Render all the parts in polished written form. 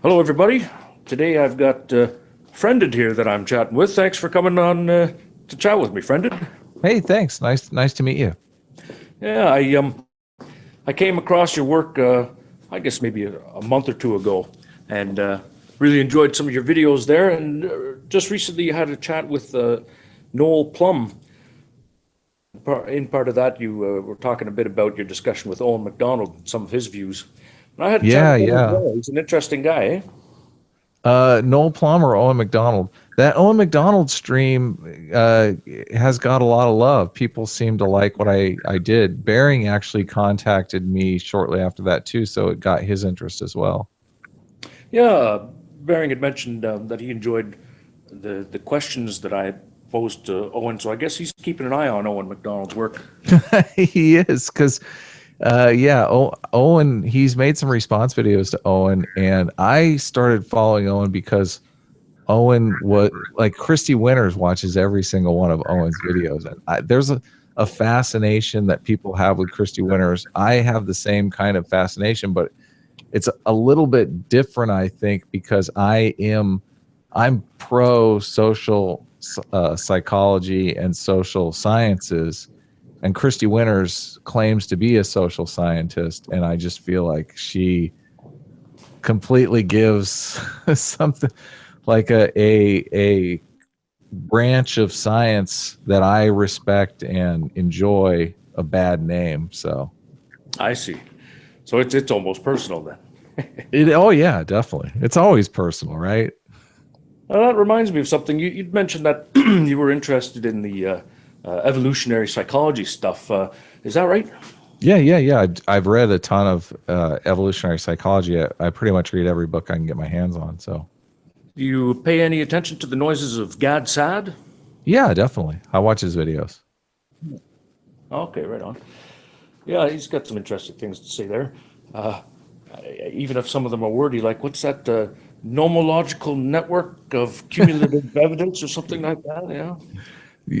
Hello, everybody. Today I've got Friended here that I'm chatting with. Thanks for coming on to chat with me, Friended. Hey, thanks. Nice to meet you. Yeah, I came across your work, I guess maybe a month or two ago, and really enjoyed some of your videos there. And just recently, you had a chat with Noel Plum. In part of that, you were talking a bit about your discussion with Owen MacDonald and some of his views. And I had a chat Yeah, with him as yeah. well. He's an interesting guy, eh? Noel Plum or Owen McDonald. That Owen McDonald stream has got a lot of love. People seem to like what I did. Bering actually contacted me shortly after that too, so it got his interest as well. Yeah, Bering had mentioned that he enjoyed the questions that I posed to Owen, so I guess he's keeping an eye on Owen McDonald's work. He is because yeah, Owen, he's made some response videos to Owen, and I started following Owen because Owen was like Christy Winters watches every single one of Owen's videos, and there's a fascination that people have with Christy Winters. I have the same kind of fascination, but it's a little bit different, I think, because I'm pro social psychology and social sciences, and Christy Winters claims to be a social scientist, and I just feel like she completely gives something like a branch of science that I respect and enjoy a bad name. So I see. So it's almost personal then. oh yeah, definitely. It's always personal, right? That reminds me of something. You'd mentioned that you were interested in the evolutionary psychology stuff. Is that right? Yeah. I've read a ton of evolutionary psychology. I pretty much read every book I can get my hands on. So Do you pay any attention to the noises of Gad Sad? yeah, definitely. I watch his videos. Okay, right on. Yeah, he's got some interesting things to say there. Uh, Even if some of them are wordy, like what's that nomological network of cumulative evidence or something like that? Yeah.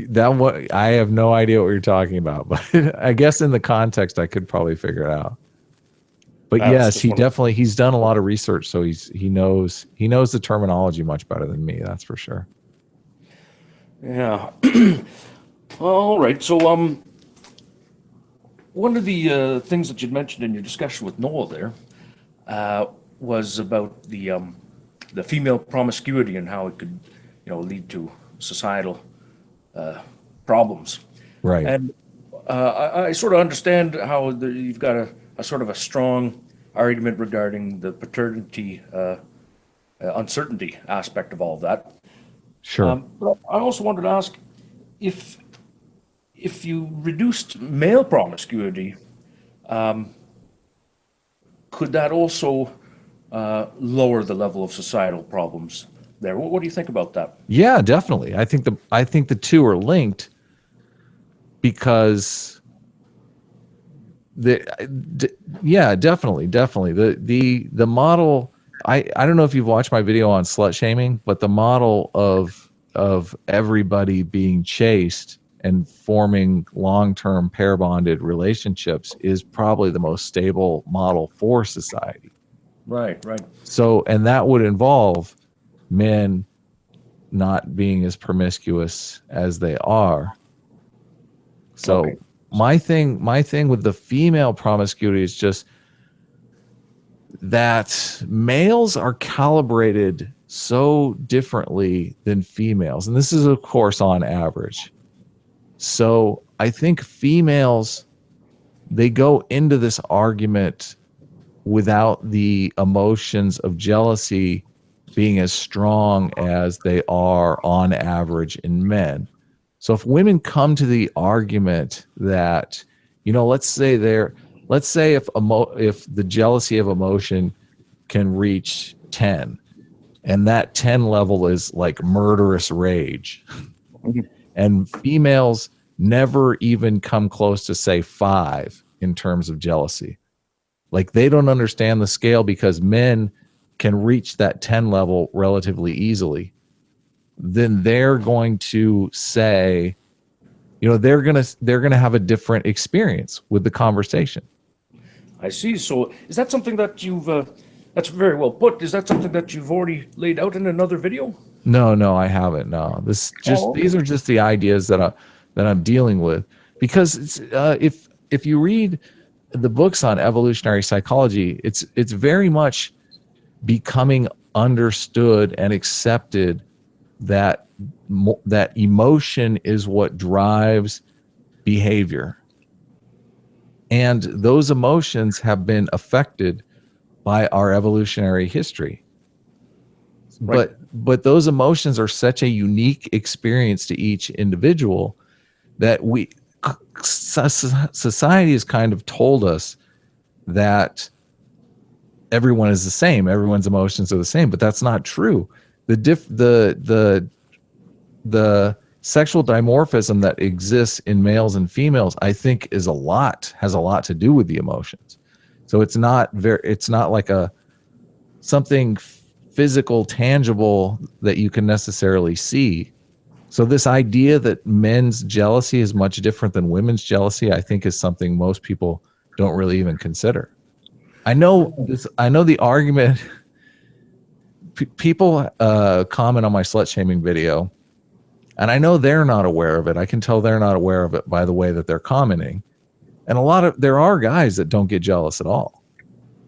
That what I have no idea what you're talking about, but I guess in the context I could probably figure it out. But That's yes, just one of he's done a lot of research, so he knows the terminology much better than me. That's for sure. yeah. All right. So one of the things that you'd mentioned in your discussion with Noel there was about the female promiscuity and how it could, lead to societal problems. Right. And I sort of understand how you've got a sort of a strong argument regarding the paternity uncertainty aspect of all of that. Sure. But I also wanted to ask if if you reduced male promiscuity, could that also lower the level of societal problems there? What do you think about that? Yeah, definitely. I think the two are linked because the yeah, definitely. The model I don't know if you've watched my video on slut shaming, but the model of everybody being chaste and forming long-term pair bonded relationships is probably the most stable model for society. Right, right. So, and that would involve men not being as promiscuous as they are. Okay. So my thing with the female promiscuity is just that males are calibrated so differently than females. And this is of course on average. So I think females, they go into this argument without the emotions of jealousy being as strong as they are on average in men. So if women come to the argument that, let's say if the jealousy of emotion can reach 10, and that 10 level is like murderous rage, Mhm. and females never even come close to say 5 in terms of jealousy. Like they don't understand the scale because men can reach that 10 level relatively easily. Then they're going to say, they're going to have a different experience with the conversation. I see. So is that something that you've That's very well put. Is that something that you've already laid out in another video? No, I haven't. No, Oh, these are just the ideas that I'm dealing with because if you read the books on evolutionary psychology, it's very much becoming understood and accepted that that emotion is what drives behavior, and those emotions have been affected by our evolutionary history. right. But those emotions are such a unique experience to each individual that society has kind of told us that everyone is the same, everyone's emotions are the same, but that's not true. The sexual dimorphism that exists in males and females, I think, has a lot to do with the emotions. So it's not like a something physical, tangible that you can necessarily see. So this idea that men's jealousy is much different than women's jealousy, I think, is something most people don't really even consider. I know the argument. People comment on my slut shaming video, and I know they're not aware of it. I can tell they're not aware of it by the way that they're commenting. And there are guys that don't get jealous at all.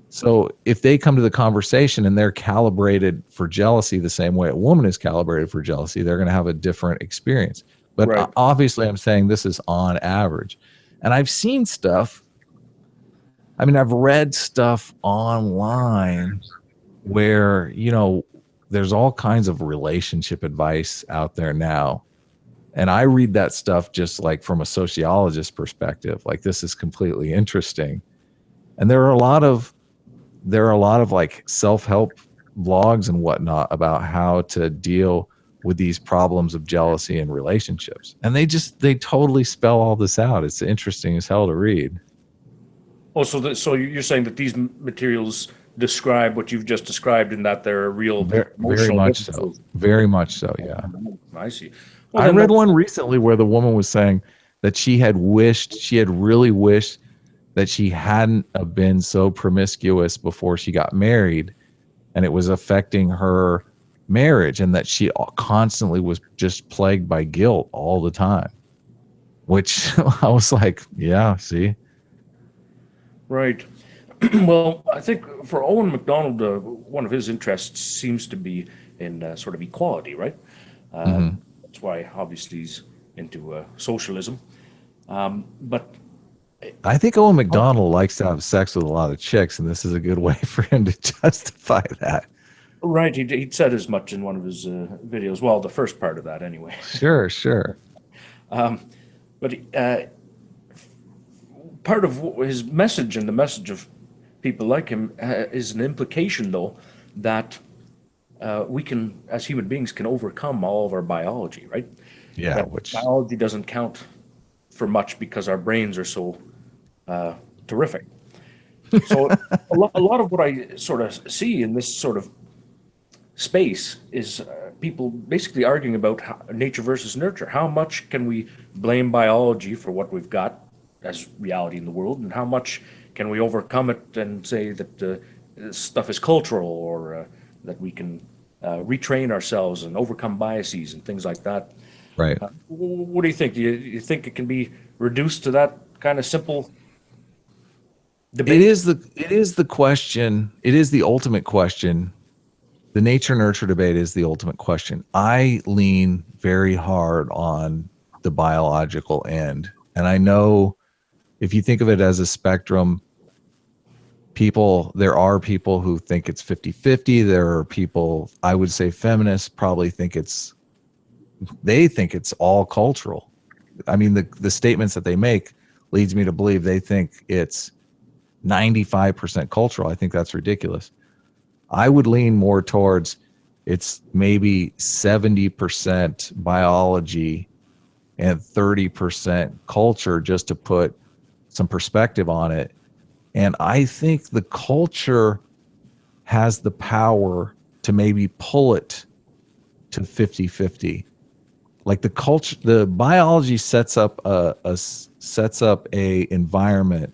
So if they come to the conversation and they're calibrated for jealousy the same way a woman is calibrated for jealousy, they're going to have a different experience. But Right. obviously, I'm saying this is on average. And I've seen stuff. I mean, I've read stuff online where, there's all kinds of relationship advice out there now. And I read that stuff just like from a sociologist perspective, like this is completely interesting. And there are a lot of like self-help blogs and whatnot about how to deal with these problems of jealousy in relationships. And they totally spell all this out. It's interesting as hell to read. Oh, so you're saying that these materials describe what you've just described, and that there are real Very emotional much so. differences. Very much so, yeah. I see. Well, I then read that's one recently where the woman was saying that she had really wished that she hadn't have been so promiscuous before she got married, and it was affecting her marriage, and that she constantly was just plagued by guilt all the time, which I was like, yeah, see. right. Well, I think for Owen MacDonald, one of his interests seems to be in sort of equality, right? Hmm. That's why obviously he's into socialism. But I think Owen McDonald likes to have sex with a lot of chicks, and this is a good way for him to justify that. right, he'd said as much in one of his videos. Well, the first part of that, anyway. Sure. But part of his message and the message of people like him is an implication, though, that we can, as human beings, can overcome all of our biology, right? Yeah, That which biology doesn't count for much because our brains are so terrific. So a lot of what I sort of see in this sort of space is people basically arguing about nature versus nurture. How much can we blame biology for what we've got as reality in the world, and how much can we overcome it and say that this stuff is cultural, or that we can retrain ourselves and overcome biases and things like that. right. What do you think? Do you think it can be reduced to that kind of simple debate? It is the question. It is the ultimate question. The nature nurture debate is the ultimate question. I lean very hard on the biological end. And I know if you think of it as a spectrum, there are people who think it's 50-50. There are people, I would say feminists probably they think it's all cultural. I mean, the statements that they make leads me to believe they think it's 95% cultural. I think that's ridiculous. I would lean more towards it's maybe 70% biology and 30% culture, just to put some perspective on it. And I think the culture has the power to maybe pull it to 50-50. Like the biology sets up a environment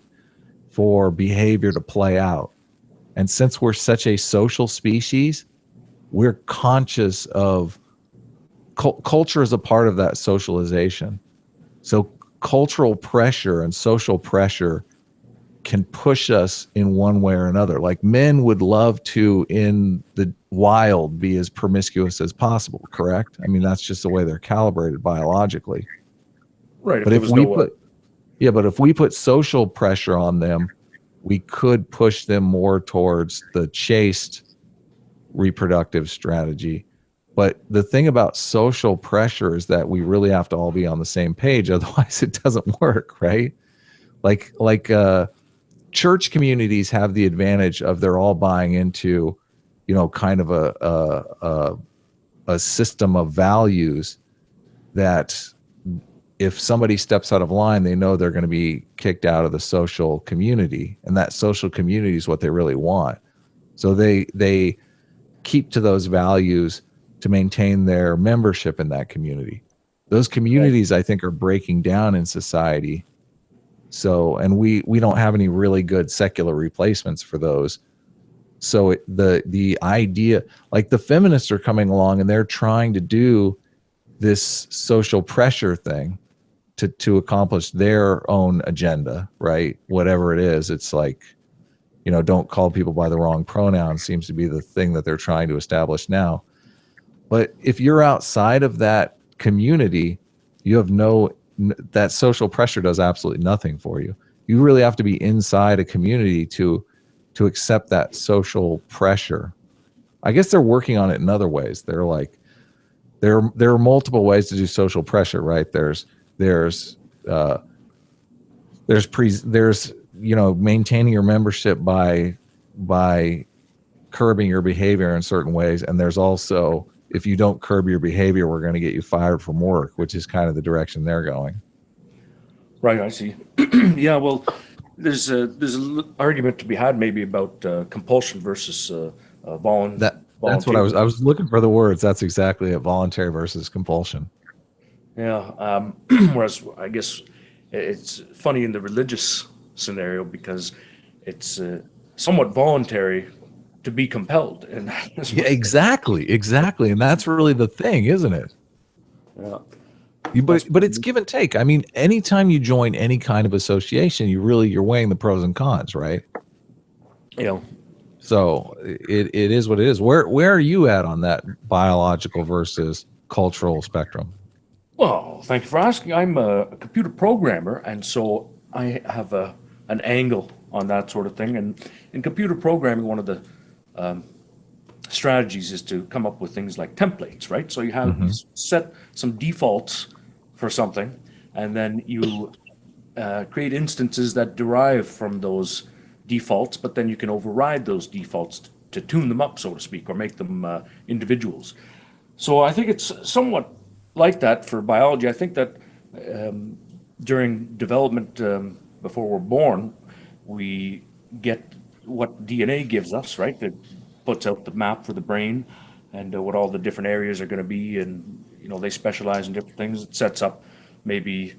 for behavior to play out. And since we're such a social species, we're conscious of culture is a part of that socialization. So cultural pressure and social pressure can push us in one way or another. Like men would love to, in the wild, be as promiscuous as possible, correct? I mean, that's just the way they're calibrated biologically. Right. If But there if was we no, put, yeah, but if we put social pressure on them, we could push them more towards the chaste reproductive strategy. But the thing about social pressure is that we really have to all be on the same page. Otherwise, it doesn't work, right? Like church communities have the advantage of they're all buying into, kind of a system of values that if somebody steps out of line, they know they're going to be kicked out of the social community, and that social community is what they really want. So they keep to those values to maintain their membership in that community. Those communities, I think, are breaking down in society. So, and we don't have any really good secular replacements for those. So the idea, like the feminists are coming along and they're trying to do this social pressure thing to accomplish their own agenda, right? Whatever it is, it's like, don't call people by the wrong pronoun seems to be the thing that they're trying to establish now. But if you're outside of that community, you have that social pressure does absolutely nothing for you. You really have to be inside a community to accept that social pressure. I guess they're working on it in other ways. They're like there are multiple ways to do social pressure, right? There's uh, there's maintaining your membership by curbing your behavior in certain ways, and there's also, if you don't curb your behavior, we're going to get you fired from work, which is kind of the direction they're going. right, I see. Yeah, well, there's an argument to be had maybe about compulsion versus That's what I volunteerism. was looking for the words. That's exactly it. Voluntary versus compulsion. Yeah. Whereas I guess it's funny in the religious scenario because it's somewhat voluntary to be compelled, and that's Yeah, what, exactly, and that's really the thing, isn't it? yeah, But that's it's give and take. I mean, anytime you join any kind of association, you're weighing the pros and cons, right? you know. So it is what it is. Where are you at on that biological versus cultural spectrum? Well, thank you for asking. I'm a computer programmer, and so I have an angle on that sort of thing. And in computer programming, one of the strategies is to come up with things like templates, right? So you Hmm. set some defaults for something, and then you create instances that derive from those defaults, but then you can override those defaults to tune them up, so to speak, or make them individuals. So I think it's somewhat like that for biology. I think that during development, before we're born, we get what DNA gives us, right? That puts out the map for the brain and what all the different areas are going to be, and they specialize in different things. It sets up maybe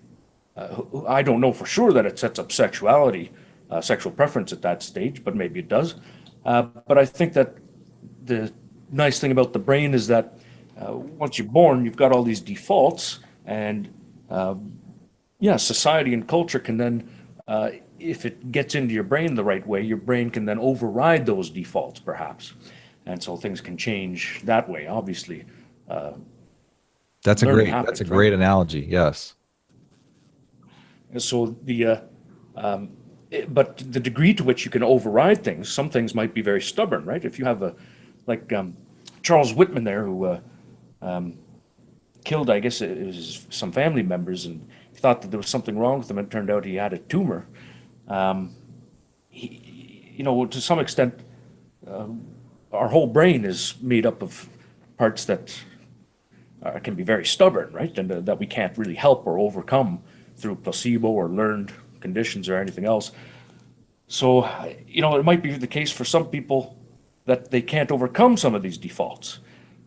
I don't know for sure that it sets up sexuality, sexual preference at that stage, but maybe it does. But I think that the nice thing about the brain is that once you're born, you've got all these defaults, and yeah, society and culture can then, if it gets into your brain the right way, your brain can then override those defaults, perhaps, and so things can change that way. Obviously, learning That's a happens, right? great analogy. Yes. And so but the degree to which you can override things, some things might be very stubborn, right? If you have like Charles Whitman there, who killed, I guess it was some family members, and he thought that there was something wrong with him, and it turned out he had a tumor. To some extent, our whole brain is made up of parts that can be very stubborn, right? And that we can't really help or overcome through placebo or learned conditions or anything else. So, it might be the case for some people that they can't overcome some of these defaults.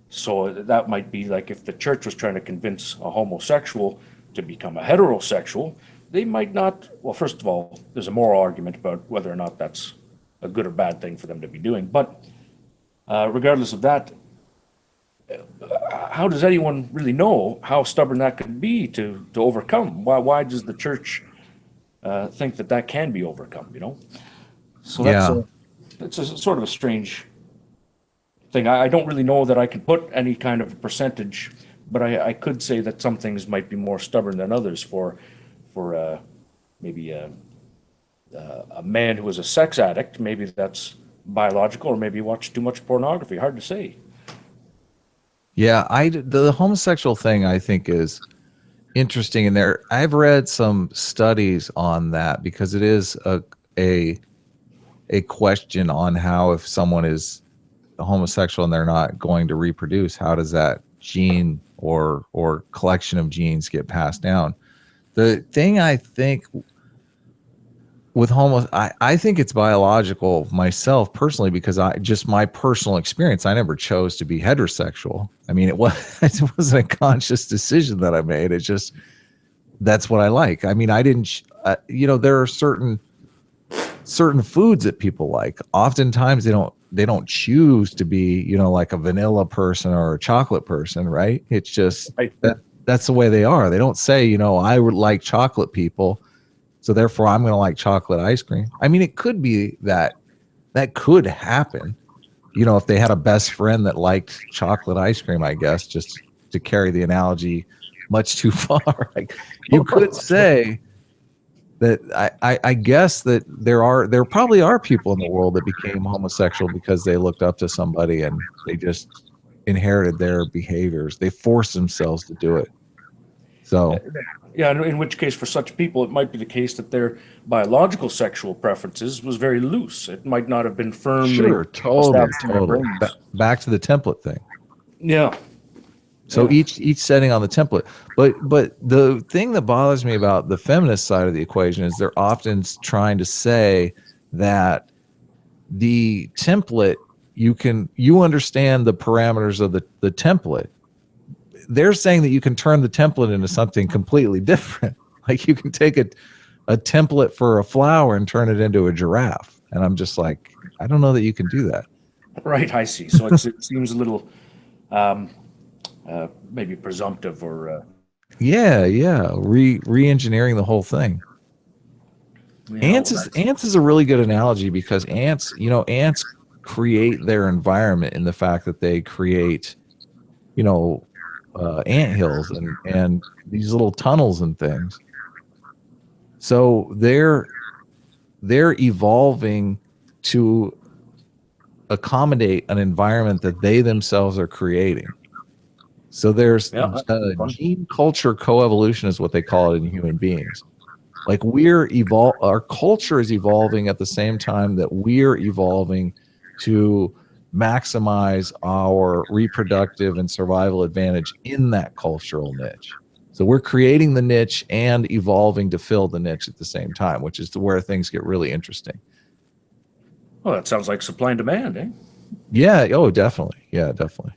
So that might be like if the church was trying to convince a homosexual to become a heterosexual, they might not. Well, first of all, there's a moral argument about whether or not that's a good or bad thing for them to be doing. But regardless of that, how does anyone really know how stubborn that could be to overcome? Why does the church think that that can be overcome? So Yeah. that's a sort of a strange thing. I don't really know that I can put any kind of percentage, but I could say that some things might be more stubborn than others. For maybe a man who is a sex addict, maybe that's biological, or maybe he watched too much pornography. Hard to say. Yeah, the homosexual thing I think is interesting in there. I've read some studies on that because it is a a question on how, if someone is homosexual and they're not going to reproduce, how does that gene or collection of genes get passed down? The thing I think with I think it's biological myself personally, because I just, my personal experience, I never chose to be heterosexual. I mean, it wasn't a conscious decision that I made. It's just, that's what I like. I mean, I didn't there are certain foods that people like. Oftentimes they don't choose to be, like a vanilla person or a chocolate person, right? It's just Right. that's the way they are. They don't say, I would like chocolate people, so therefore I'm going to like chocolate ice cream. I mean, it could be that could happen, if they had a best friend that liked chocolate ice cream, I guess, just to carry the analogy much too far. Like, you could say that I guess that there probably are people in the world that became homosexual because they looked up to somebody and they just inherited their behaviors. They forced themselves to do it. So Yeah, in which case, for such people, it might be the case that their biological sexual preferences was very loose. It might not have been firmly sure, totally, established in their totally. brains. Back to the template thing. Yeah, So yeah, each setting on the template. But the thing that bothers me about the feminist side of the equation is they're often trying to say that the template, you understand the parameters of the template. They're saying that you can turn the template into something completely different. Like, you can take a template for a flower and turn it into a giraffe. And I'm just like, I don't know that you can do that. right. I see. So it seems a little maybe presumptive, or Yeah, yeah. Re-engineering the whole thing. well, that's Ants is a really good analogy, because ants create their environment in the fact that they create, you know, ant hills and these little tunnels and things. So they're evolving to accommodate an environment that they themselves are creating. So there's yeah, that's fun. gene culture coevolution is what they call it in human beings. Like, our culture is evolving at the same time that we're evolving to maximize our reproductive and survival advantage in that cultural niche. So we're creating the niche and evolving to fill the niche at the same time, which is where things get really interesting. Well, that sounds like supply and demand, eh? Yeah, oh, definitely. Yeah, definitely.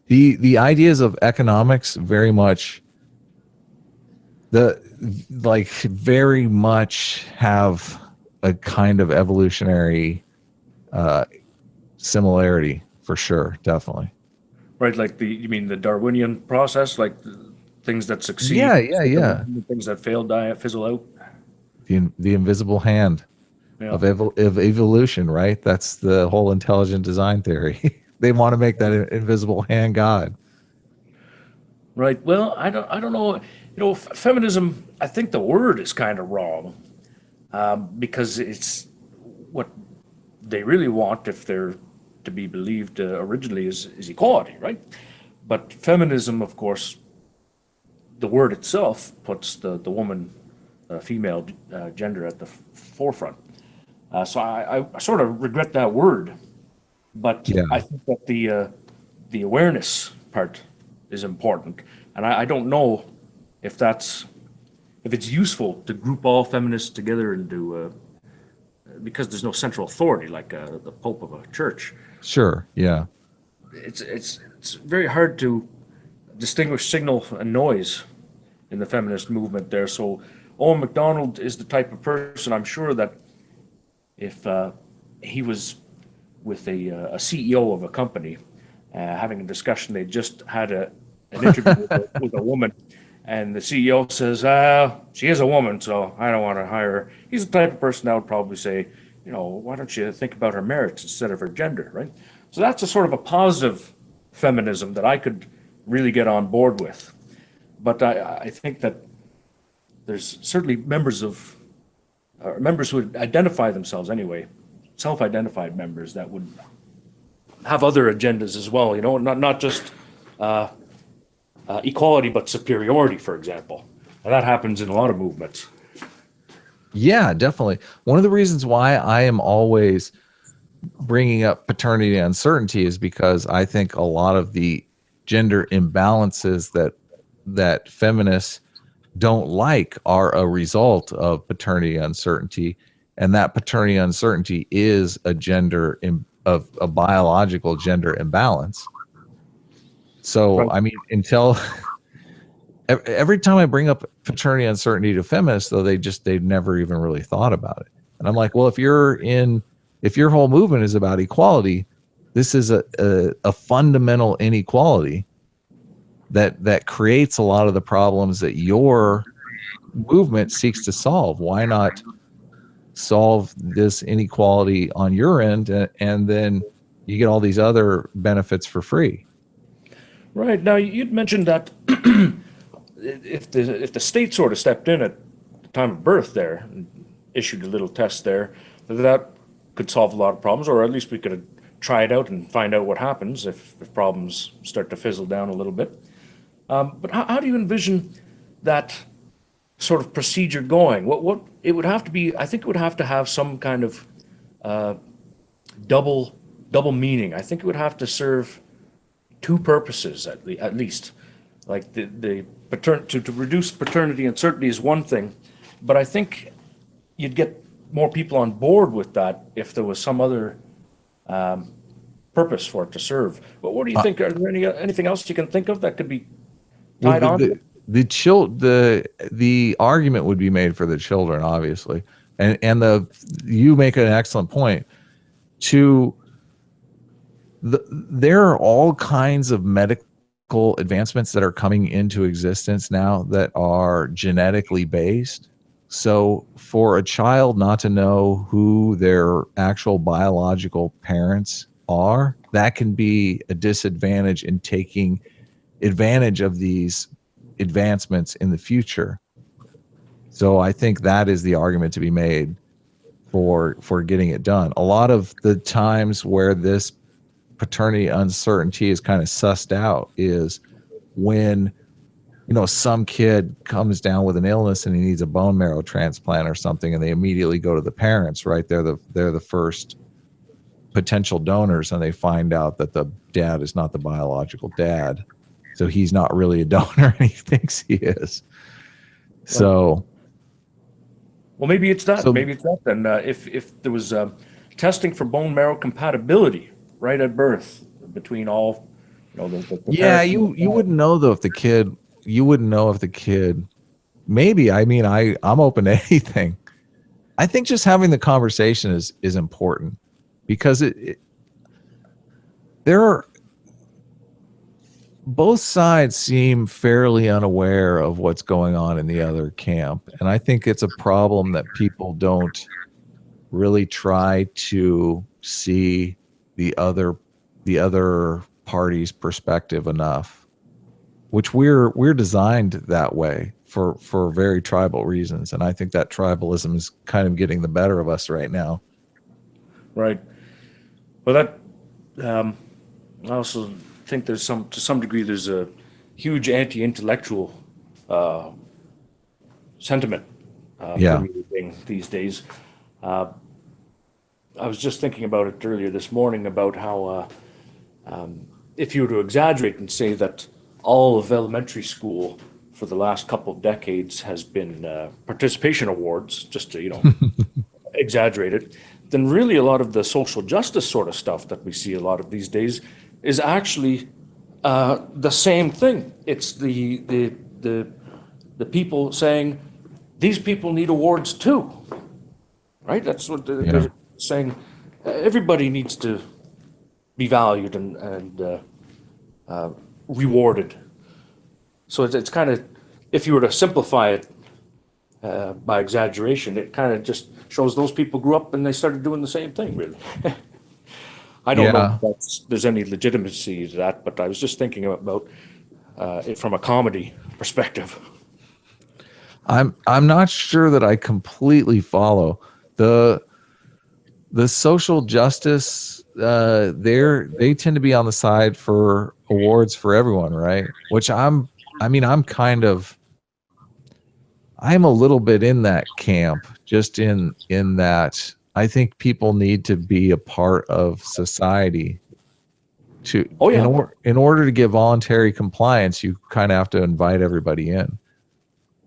The ideas of economics very much the like very much have a kind of evolutionary uh similarity, for sure, definitely. Right, like you mean the Darwinian process, like the things that succeed, Yeah, yeah, stick yeah. around, the things that fail, die, fizzle out. The invisible hand Yeah, of evolution, right? That's the whole intelligent design theory. They want to make that invisible hand God. right. Well, I don't know. Feminism. I think the word is kind of wrong, because it's what they really want, if they're to be believed originally, is equality, right? But feminism, of course, the word itself puts the woman, female gender at the forefront. So I sort of regret that word, but Yeah, I think that the awareness part is important, and I don't know if that's if it's useful to group all feminists together into because there's no central authority like the Pope of a church. sure. Yeah. It's very hard to distinguish signal and noise in the feminist movement there. So Owen MacDonald is the type of person, I'm sure, that if he was with a CEO of a company having a discussion. They just had an interview with a woman, and the CEO says, she is a woman, so I don't want to hire her. He's the type of person that would probably say, why don't you think about her merits instead of her gender, right? So that's a sort of a positive feminism that I could really get on board with. But I think that there's certainly members who would identify themselves anyway, self-identified members that would have other agendas as well, not just equality, but superiority, for example. And that happens in a lot of movements. Yeah, definitely. One of the reasons why I am always bringing up paternity uncertainty is because I think a lot of the gender imbalances that feminists don't like are a result of paternity uncertainty, and that paternity uncertainty is of a biological gender imbalance. So, Right. I mean, until every time I bring up paternity uncertainty to feminists, though, they've never even really thought about it. And I'm like, well, if your whole movement is about equality, this is a fundamental inequality that creates a lot of the problems that your movement seeks to solve. Why not solve this inequality on your end, and then you get all these other benefits for free? Right. Now, you'd mentioned that if the state sort of stepped in at the time of birth there and issued a little test there, that could solve a lot of problems, or at least we could try it out and find out what happens if problems start to fizzle down a little bit. But how do you envision that sort of procedure going? What it would have to be, I think it would have to have some kind of double meaning. I think it would have to serve two purposes at least. Like to reduce paternity uncertainty is one thing, but I think you'd get more people on board with that if there was some other purpose for it to serve. But what do you think? Are there anything else you can think of that could be tied on? The argument would be made for the children, obviously, and you make an excellent point. There are all kinds of medical advancements that are coming into existence now that are genetically based. So for a child not to know who their actual biological parents are, that can be a disadvantage in taking advantage of these advancements in the future. So I think that is the argument to be made for getting it done. A lot of the times where this paternity uncertainty is kind of sussed out is when some kid comes down with an illness and he needs a bone marrow transplant or something, and they immediately go to the parents, right? They're the first potential donors, and they find out that the dad is not the biological dad, so he's not really a donor and he thinks he is. So well, maybe it's that. Maybe it's that. Then if there was testing for bone marrow compatibility right at birth between all, the yeah, parents. you wouldn't know though if the kid. You wouldn't know if the kid. Maybe. I mean, I'm open to anything. I think just having the conversation is important, because there are, both sides seem fairly unaware of what's going on in the other camp, and I think it's a problem that people don't really try to see the other party's perspective enough, which we're designed that way for very tribal reasons, and I think that tribalism is kind of getting the better of us right now. Right. Well, I also think to some degree there's a huge anti-intellectual sentiment permeating these days. I was just thinking about it earlier this morning about how if you were to exaggerate and say that all of elementary school for the last couple of decades has been participation awards, just to exaggerate it, then really a lot of the social justice sort of stuff that we see a lot of these days is actually the same thing. It's the people saying these people need awards too, right? That's what they're saying. everybody needs to be valued and rewarded. So it's kind of, if you were to simplify it by exaggeration, it kind of just shows those people grew up and they started doing the same thing, really. I don't know Yeah. if there's any legitimacy to that, but I was just thinking about it from a comedy perspective. I'm not sure that I completely follow the social justice. They tend to be on the side for awards for everyone, right? Which I mean, I'm a little bit in that camp, just in that I think people need to be a part of society to Oh yeah. in order to get voluntary compliance, you kind of have to invite everybody in.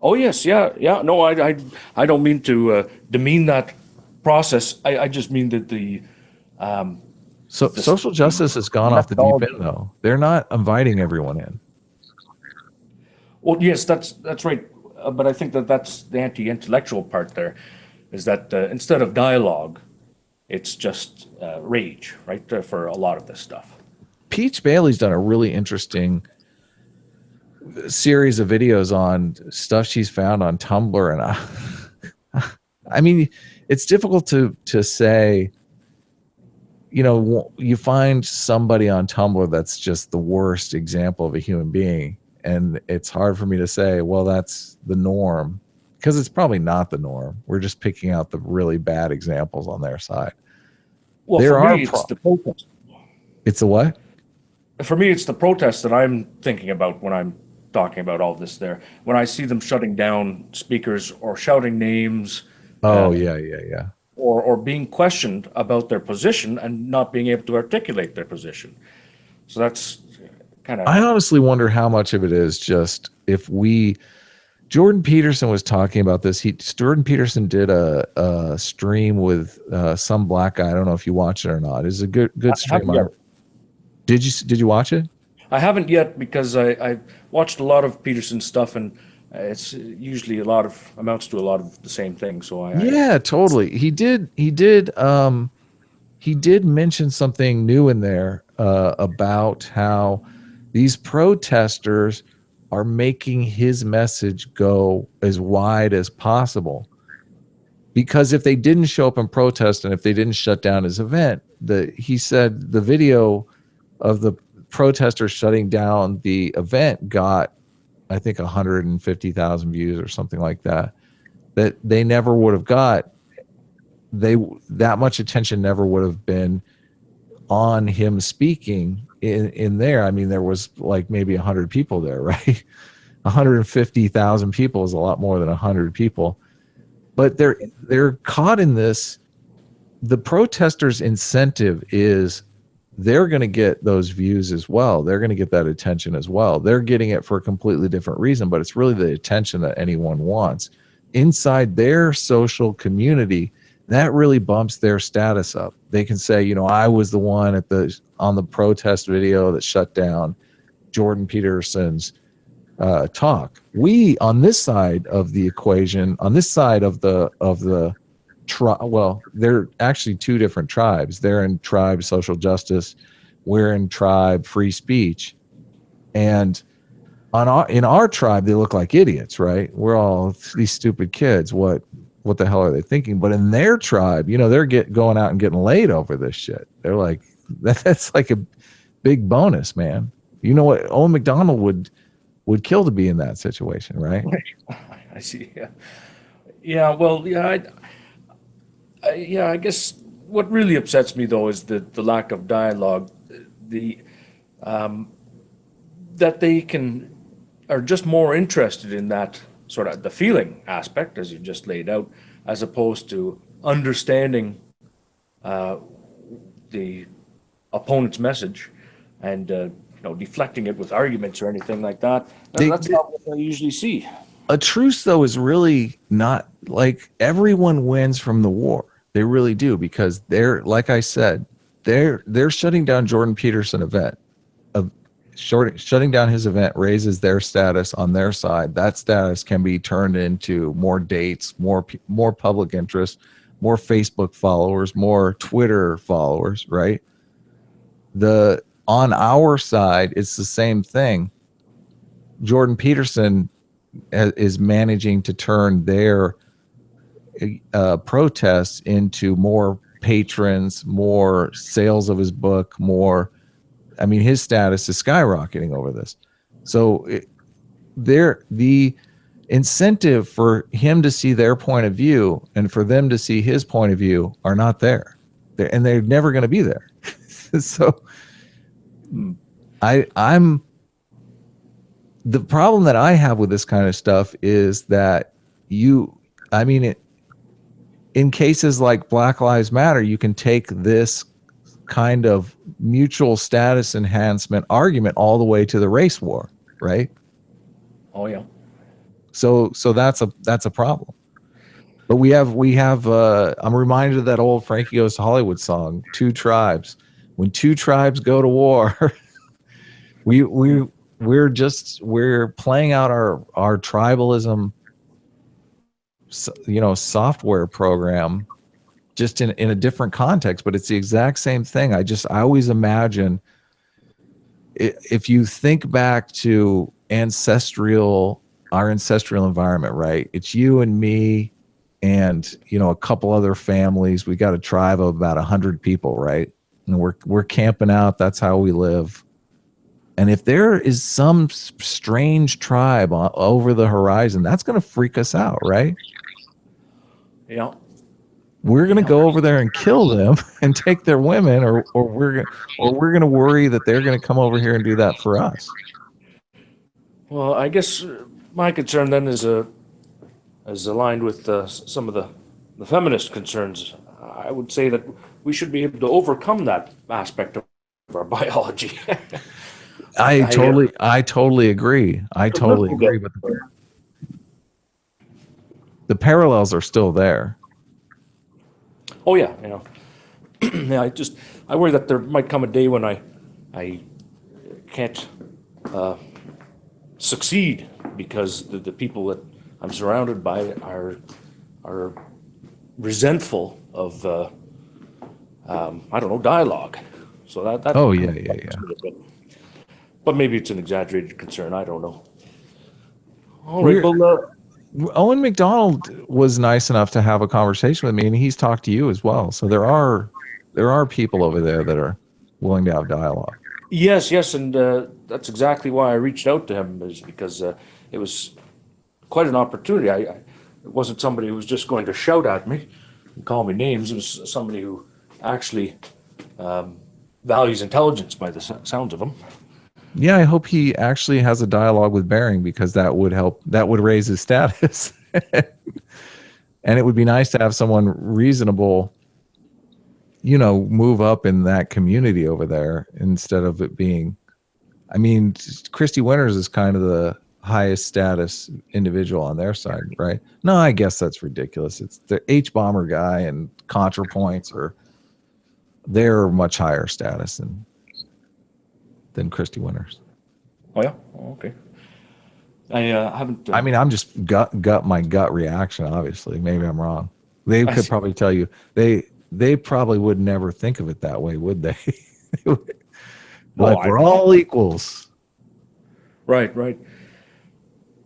Oh yes. Yeah. Yeah. No, I don't mean to demean that process. I just mean that So social the justice has gone off the deep methodology. end though. They're not inviting everyone in. Well, yes, that's right. But I think that that's the anti-intellectual part there, is that instead of dialogue, it's just rage, right? For a lot of this stuff. Peach Bailey's done a really interesting series of videos on stuff she's found on Tumblr, and I mean, it's difficult to say. You know, you find somebody on Tumblr that's just the worst example of a human being, and it's hard for me to say, well, that's the norm, because it's probably not the norm. We're just picking out the really bad examples on their side. Well, for There are me, it's the protest. it's a what? For me, it's the protest that I'm thinking about when I'm talking about all this there. When I see them shutting down speakers or shouting names, Oh yeah, yeah, yeah. or being questioned about their position and not being able to articulate their position. So that's kind of, I honestly wonder how much of it is just if we. Jordan Peterson was talking about this. Jordan Peterson did a stream with some black guy. I don't know if you watch it or not. It's a I good stream. haven't yet. Did you watch it? I haven't yet because I watched a lot of Peterson's stuff, and it's usually a lot of amounts to a lot of the same thing. So Yeah, totally. He did mention something new in there about how these protesters are making his message go as wide as possible. Because if they didn't show up and protest, and if they didn't shut down his event, he said the video of the protesters shutting down the event got, I think, 150,000 views or something like that. That they never would have got. That much attention never would have been on him speaking in there. I mean, there was like maybe 100 people there, right? 150,000 people is a lot more than 100 people, but they're caught in this. The protesters' incentive is they're going to get those views as well. They're going to get that attention as well. They're getting it for a completely different reason, but it's really the attention that anyone wants inside their social community. That really bumps their status up. They can say, you know, I was the one on the protest video that shut down Jordan Peterson's talk. We on this side of the equation, on this side of the well, they're actually two different tribes. They're in tribe social justice. We're in tribe free speech. And in our tribe, they look like idiots, right? We're all these stupid kids. What the hell are they thinking? But in their tribe, you know, they're going out and getting laid over this shit. They're like, that's like a big bonus, man. You know what? Owen McDonald would kill to be in that situation, right? I see. Yeah. Yeah. Well, yeah. Yeah. I guess what really upsets me though is the lack of dialogue. The that they are just more interested in that sort of the feeling aspect, as you just laid out, as opposed to understanding the opponent's message and deflecting it with arguments or anything like that. That's not what I usually see. A truce, though, is really not like everyone wins from the war. They really do, because like I said, they're shutting down Jordan Peterson event. Shutting down his event raises their status on their side. That status can be turned into more dates, more public interest, more Facebook followers, more Twitter followers, right? On our side, it's the same thing. Jordan Peterson is managing to turn their protests into more patrons, more sales of his book, more. I mean, his status is skyrocketing over this. So the incentive for him to see their point of view and for them to see his point of view are not there, and they're never going to be there. So I'm the problem that I have with this kind of stuff is that in cases like Black Lives Matter, you can take this kind of mutual status enhancement argument all the way to the race war, right? Oh yeah. So that's a problem. But we have I'm reminded of that old Frankie Goes to Hollywood song, Two Tribes. When two tribes go to war, we're playing out our tribalism, software program, just in a different context, but it's the exact same thing. I always imagine, if you think back to our ancestral environment, right? It's you and me and, a couple other families. We got a tribe of about 100 people, right? And we're camping out. That's how we live. And if there is some strange tribe over the horizon, that's going to freak us out, right? Yeah. We're going to go over there and kill them and take their women, or we're going to worry that they're going to come over here and do that for us. Well, I guess my concern then is aligned with some of the feminist concerns. I would say that we should be able to overcome that aspect of our biology. I totally agree. I totally agree. But the parallels are still there. Oh yeah, yeah. I worry that there might come a day when I can't succeed because the people that I'm surrounded by are resentful of I don't know, dialogue. So that. Oh yeah. But maybe it's an exaggerated concern. I don't know. All right. Well, Owen McDonald was nice enough to have a conversation with me, and he's talked to you as well. So there are people over there that are willing to have dialogue. Yes, and that's exactly why I reached out to him, is because it was quite an opportunity. It wasn't somebody who was just going to shout at me and call me names. It was somebody who actually values intelligence by the sounds of him. Yeah, I hope he actually has a dialogue with Bering, because that would help. That would raise his status. And it would be nice to have someone reasonable, move up in that community over there, instead of it being, Christy Winters is kind of the highest status individual on their side, right? No, I guess that's ridiculous. It's the H-bomber guy and ContraPoints, they're much higher status than Christy Winters. Oh yeah, okay. I haven't. I'm just my gut reaction. Obviously, maybe I'm wrong. They could probably tell you they probably would never think of it that way, would they? We're all equals. Right.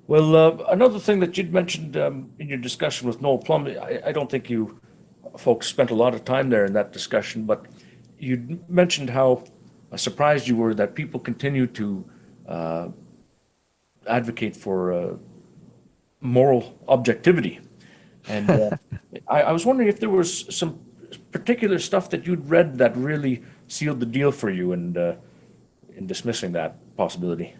Well, another thing that you'd mentioned in your discussion with Noel Plum, I don't think you folks spent a lot of time there in that discussion, but you mentioned how surprised you were that people continue to advocate for moral objectivity. And I was wondering if there was some particular stuff that you'd read that really sealed the deal for you in dismissing that possibility.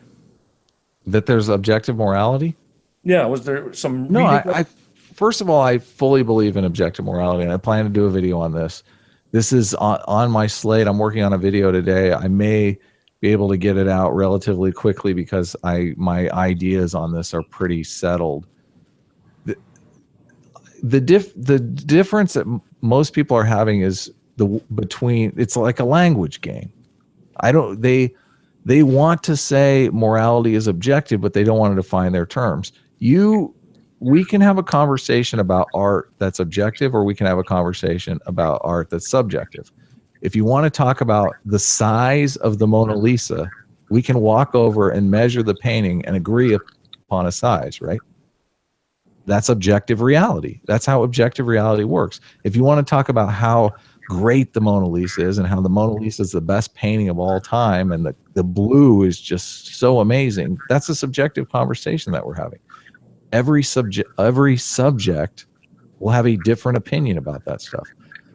That there's objective morality? Yeah, was there some... No, I first of all, I fully believe in objective morality, and I plan to do a video on this. This is on my slate. I'm working on a video today. I may be able to get it out relatively quickly because my ideas on this are pretty settled. The difference that most people are having is it's like a language game. They want to say morality is objective, but they don't want to define their terms. we can have a conversation about art that's objective, or we can have a conversation about art that's subjective. If you want to talk about the size of the Mona Lisa, we can walk over and measure the painting and agree upon a size, right? That's objective reality. That's how objective reality works. If you want to talk about how great the Mona Lisa is and how the Mona Lisa is the best painting of all time and the blue is just so amazing, that's a subjective conversation that we're having. Every subject will have a different opinion about that stuff.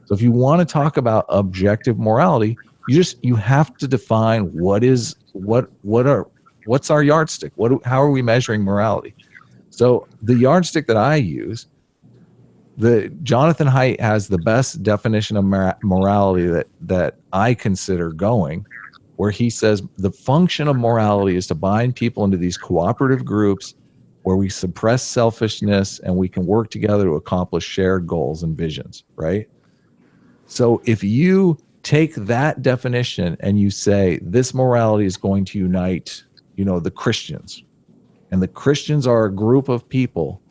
So if you want to talk about objective morality, you have to define what's our yardstick? How are we measuring morality? So the yardstick that I use, Jonathan Haidt has the best definition of morality that I consider going, where he says the function of morality is to bind people into these cooperative groups where we suppress selfishness and we can work together to accomplish shared goals and visions, right? So if you take that definition and you say this morality is going to unite, the Christians, and the Christians are a group of people,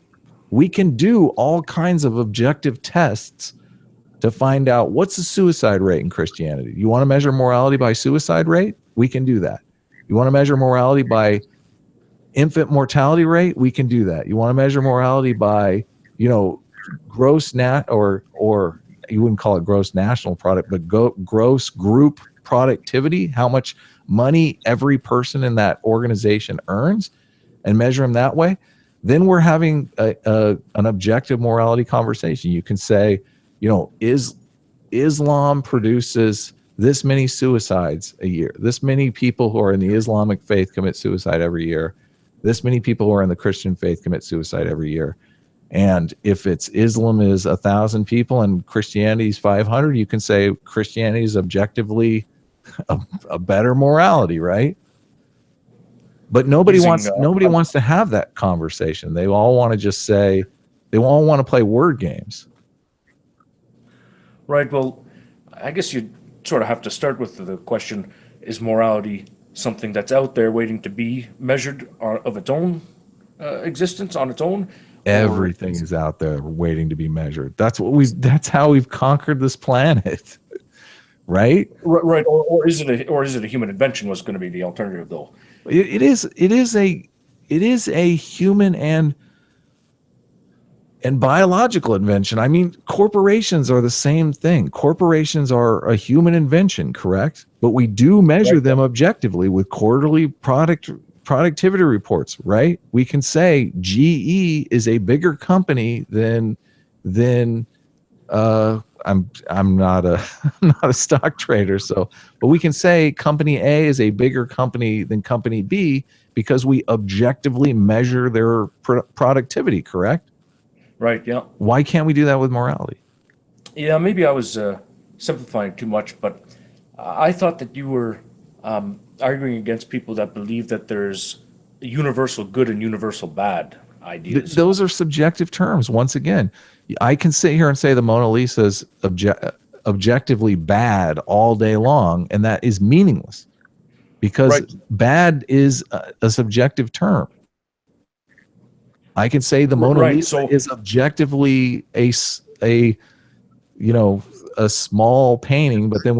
we can do all kinds of objective tests to find out what's the suicide rate in Christianity. You want to measure morality by suicide rate? We can do that. You want to measure morality by infant mortality rate? We can do that. You want to measure morality by, gross or you wouldn't call it gross national product, but gross group productivity, how much money every person in that organization earns, and measure them that way. Then we're having an objective morality conversation. You can say, Islam produces this many suicides a year. This many people who are in the Islamic faith commit suicide every year. This many people who are in the Christian faith commit suicide every year. And if Islam is 1,000 people and Christianity is 500, you can say Christianity is objectively a better morality, right? But nobody wants to have that conversation. They all want to just say, they all want to play word games. Right. Well, I guess you sort of have to start with the question, is morality something that's out there waiting to be measured of its own existence on its own? Everything is out there waiting to be measured. That's how we've conquered this planet. Right? Right. Or is it a human invention was going to be the alternative though? It is a human and biological invention. I mean, corporations are the same thing. Corporations are a human invention, correct? But we do measure them objectively with quarterly productivity reports, right? We can say GE is a bigger company than I'm not a stock trader, but we can say company A is a bigger company than company B because we objectively measure their productivity, correct? Right, yeah. Why can't we do that with morality? Yeah, maybe I was simplifying too much, but I thought that you were arguing against people that believe that there's universal good and universal bad ideas. Those are subjective terms. Once again, I can sit here and say the Mona Lisa is objectively bad all day long, and that is meaningless because bad is a subjective term. I can say the Mona Lisa is objectively a small painting, but then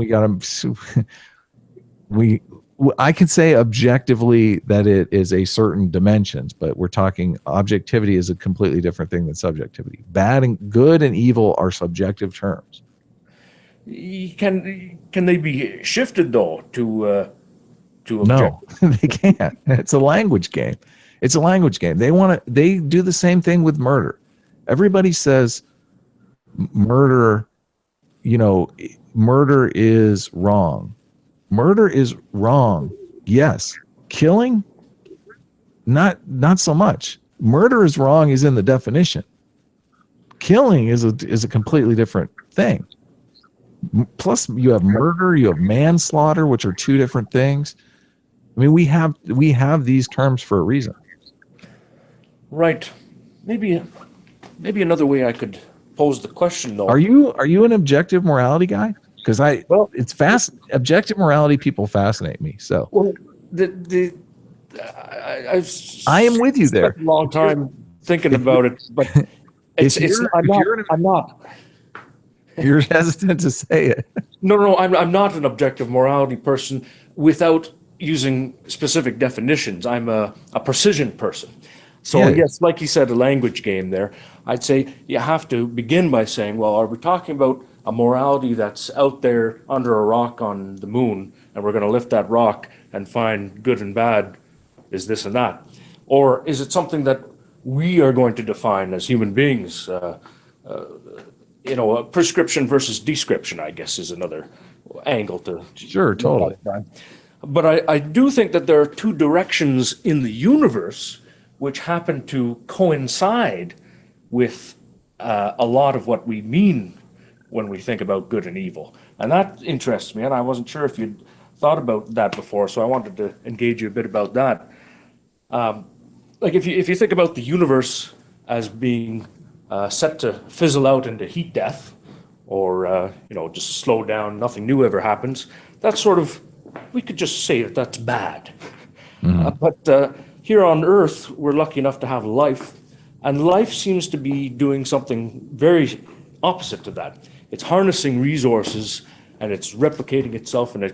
I can say objectively that it is a certain dimensions, but we're talking objectivity is a completely different thing than subjectivity. Bad and good and evil are subjective terms. Can they be shifted though to no, they can't. It's a language game. It's a language game. They do the same thing with murder. Everybody says murder is wrong. Murder is wrong. Yes. Killing? Not so much. Murder is wrong is in the definition. Killing is a completely different thing. Plus you have murder, you have manslaughter, which are two different things. I mean, we have these terms for a reason. Right. Maybe another way I could pose the question though. Are you an objective morality guy? Because objective morality people fascinate me. So well, I am with you there. A long time thinking about it, but If it's you're if you're I'm not. you're hesitant to say it. No, I'm not an objective morality person without using specific definitions. I'm a precision person. So Yeah, yes, like you said, a language game there. I'd say you have to begin by saying, well, are we talking about a morality that's out there under a rock on the moon, and we're going to lift that rock and find good and bad is this and that? Or is it something that we are going to define as human beings? A prescription versus description, I guess, is another angle to sure, look totally. at that. But I do think that there are two directions in the universe which happen to coincide with a lot of what we mean when we think about good and evil. And that interests me, and I wasn't sure if you'd thought about that before, so I wanted to engage you a bit about that. Like if you think about the universe as being set to fizzle out into heat death, or just slow down, nothing new ever happens. That's sort of, we could just say that that's bad. But here on Earth, we're lucky enough to have life, and life seems to be doing something very opposite to that. It's harnessing resources and it's replicating itself and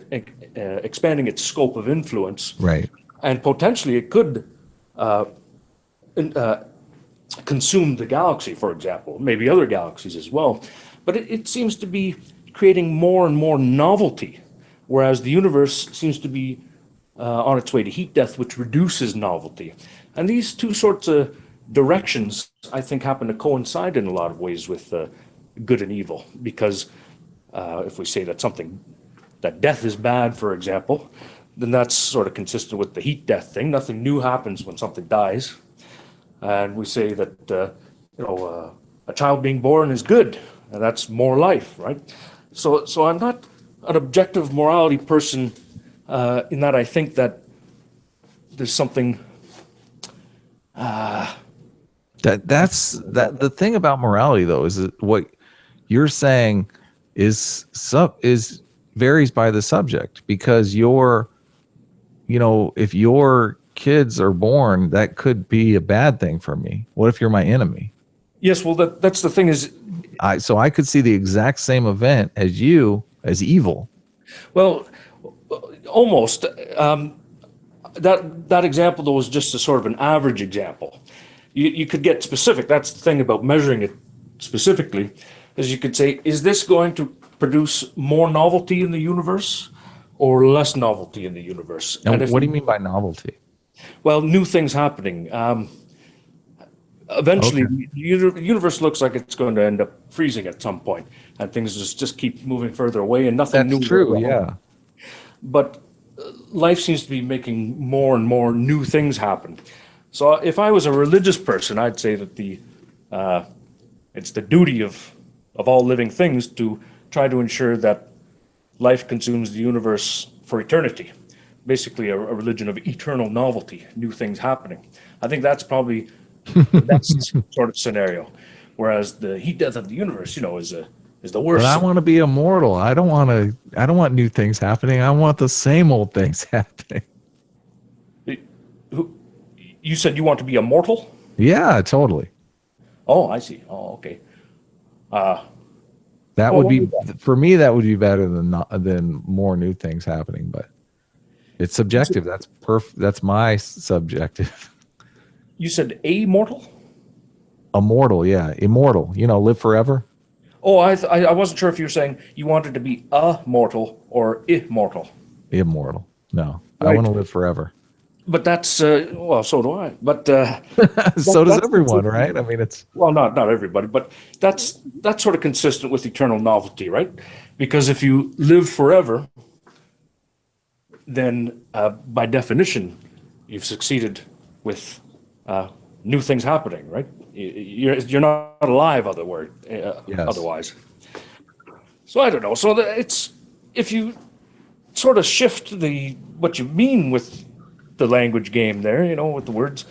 expanding its scope of influence. Right. And potentially it could consume the galaxy, for example, maybe other galaxies as well. But it seems to be creating more and more novelty, whereas the universe seems to be on its way to heat death, which reduces novelty. And these two sorts of directions, I think, happen to coincide in a lot of ways with good and evil. Because if we say that death is bad, for example, then that's sort of consistent with the heat death thing. Nothing new happens when something dies. And we say that a child being born is good, and that's more life, right? So I'm not an objective morality person in that I think that there's something. That's the thing about morality, though, is that what you're saying is varies by the subject, because if your kids are born, that could be a bad thing for me. What if you're my enemy? Yes, well, that's the thing is, So I could see the exact same event as you as evil. well, almost. That example, though, was just a sort of an average example. You could get specific. That's the thing about measuring it specifically, is you could say, is this going to produce more novelty in the universe or less novelty in the universe? Now, And if what do you mean by novelty? well, new things happening. Eventually, Okay. the universe looks like it's going to end up freezing at some point, and things just keep moving further away, and nothing new. That's true. Yeah. But life seems to be making more and more new things happen. So if I was a religious person, I'd say that it's the duty of all living things to try to ensure that life consumes the universe for eternity. Basically, a religion of eternal novelty, new things happening. I think that's probably the best sort of scenario. Whereas the heat death of the universe, is the But worst. I want to be immortal. I don't want new things happening. I want the same old things happening. You said you want to be immortal? Yeah, totally. Oh, I see. Oh, okay. That Well, would what be, was that? for me, that would be better than more new things happening, but it's subjective. That's my subjective. You said immortal? Immortal, yeah. Immortal, live forever. Oh, I wasn't sure if you were saying you wanted to be a mortal or immortal. Immortal. No, I Right. want to live forever. But that's well, so do I. But So does that's everyone, consistent. right? I mean, it's Well, not everybody, but that's sort of consistent with eternal novelty, right? Because if you live forever, then by definition, you've succeeded with new things happening, right? You're not alive Yes. otherwise. So I don't know. So it's if you sort of shift what you mean with the language game there, with the words,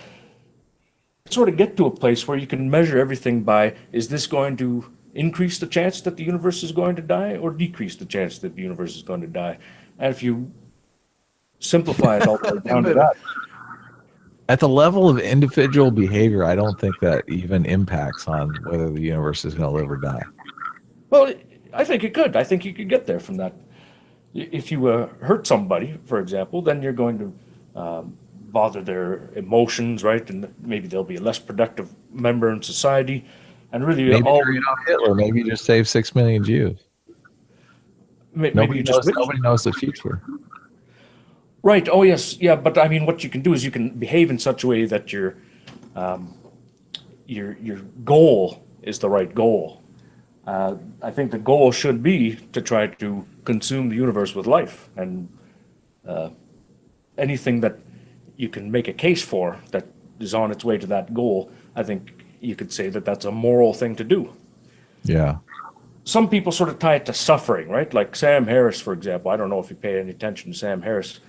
sort of get to a place where you can measure everything by, is this going to increase the chance that the universe is going to die or decrease the chance that the universe is going to die? And if you simplify it all the way down to that, At the level of individual behavior, I don't think that even impacts on whether the universe is going to live or die. Well, I think it could. I think you could get there from that. If you hurt somebody, for example, then you're going to bother their emotions, right? And maybe they'll be a less productive member in society. And really, Maybe all you're Hitler. Maybe you just saved 6 million Jews. maybe you just Nobody knows the future. right. Oh yes, yeah. But I mean, what you can do is you can behave in such a way that your goal is the right goal. I think the goal should be to try to consume the universe with life, and anything that you can make a case for that is on its way to that goal, I think you could say that that's a moral thing to do. Yeah. Some people sort of tie it to suffering, right? Like Sam Harris, for example. I don't know if you pay any attention to Sam Harris,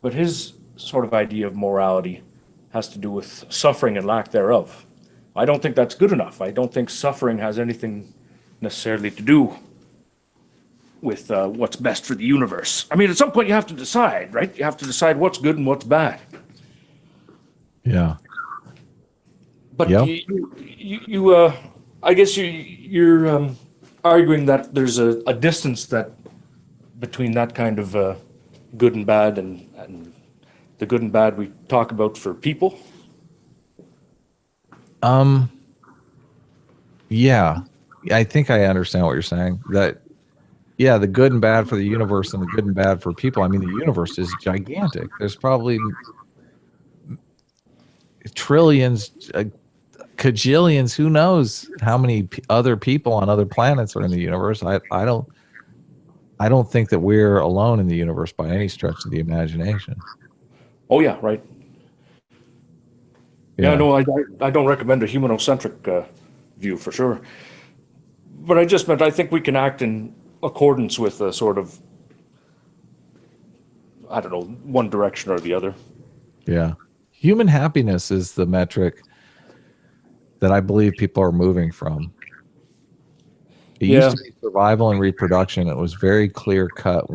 but his sort of idea of morality has to do with suffering and lack thereof. I don't think that's good enough. I don't think suffering has anything necessarily to do with what's best for the universe. I mean, at some point you have to decide, right? You have to decide what's good and what's bad. Yeah. But Yep. I guess you're arguing that there's a distance that between that kind of good and bad and the good and bad we talk about for people. Yeah. I think I understand what you're saying. That, yeah, the good and bad for the universe and the good and bad for people. I mean, the universe is gigantic. There's probably trillions, cajillions, who knows how many other people on other planets are in the universe. I don't think that we're alone in the universe by any stretch of the imagination. Oh yeah, right. Yeah, no, I don't recommend a humanocentric view for sure. But I just meant I think we can act in accordance with a sort of, I don't know, one direction or the other. Yeah. Human happiness is the metric that I believe people are moving from. It Yeah. used to be survival and reproduction. It was very clear cut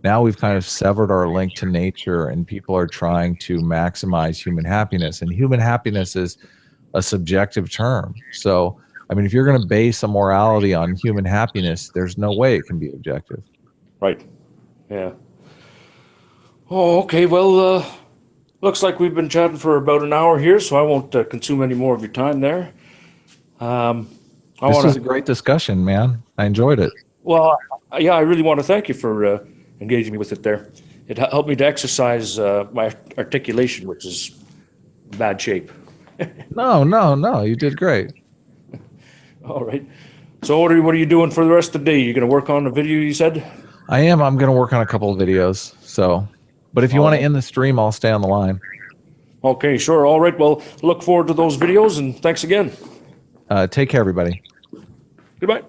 now we've kind of severed our link to nature, and people are trying to maximize human happiness. And human happiness is a subjective term. So, I mean, if you're going to base a morality on human happiness, there's no way it can be objective. Right. Yeah. Oh, okay. Well, looks like we've been chatting for about an hour here, so I won't consume any more of your time there. This was a great discussion, man. I enjoyed it. Well, yeah, I really want to thank you for engaging me with it there. It helped me to exercise my articulation, which is bad shape. No. You did great. All right. So what are you doing for the rest of the day? You going to work on the video you said? I am. I'm going to work on a couple of videos. So, but if you want to end the stream, I'll stay on the line. Okay, sure. All right. Well, look forward to those videos, and thanks again. Take care, everybody. Goodbye.